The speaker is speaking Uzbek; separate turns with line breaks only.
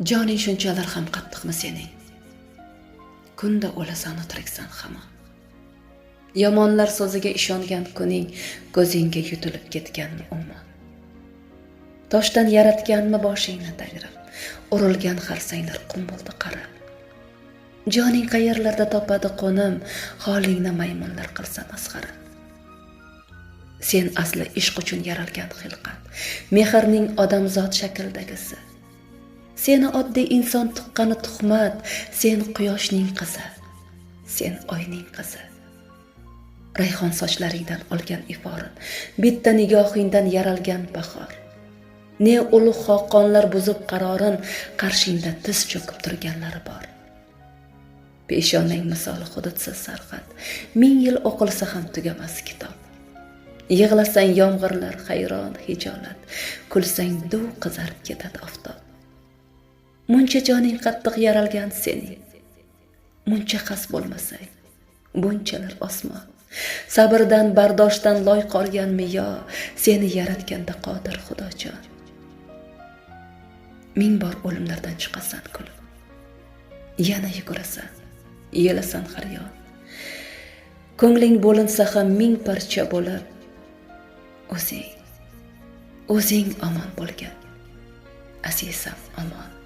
Joning shunchalar ham qattiqmi sening? Kunda o'lasan, tiriksan hamon. Yomonlar so'ziga ishongan kuning ko'zingga yutilib ketganmi umuman? Toshdan yaratganmi boshingni Tangrim? Urilgan xarsanglar qum bo'ldi qara. Joning qayerlarda topadi qo'nim, holingni maymunlar qilsa masxara. Sen asli ishq uchun yaralgan xilqat, mehrning odamzod shakldagisi. Seni oddiy inson tuqqani tuhmat, sen quyoshning qizi, sen oyning qizi. Rayhon sochlaringdan olgan iforin, bitta nigohingdan yaralgan bahor. Ne ulug' xoqonlar buzib qarorin, qarshingda tiz cho'kib turganlari bor. Peshonang misoli hududsiz sarxat, 1000 yil o'qilsa ham tugamas kitob. Yig'lasang yomg'irlar hayron hijolat, kulsang duv qizarib ketadi oftob. Muncha joning qattiq yaralgan sening, muncha xas bo'lmasang, bunchalar osmon. Sabrdan, bardoshdan loy qolgan miyo, seni yaratganda qodir Xudojon. 1000 bor o'limlardan chiqasan kulib, yana yugurasan, yelasan har yon. Ko'ngling bo'linsa ham 1000 parcha bo'lib, o'zing omon bo'lgan, azizam omon.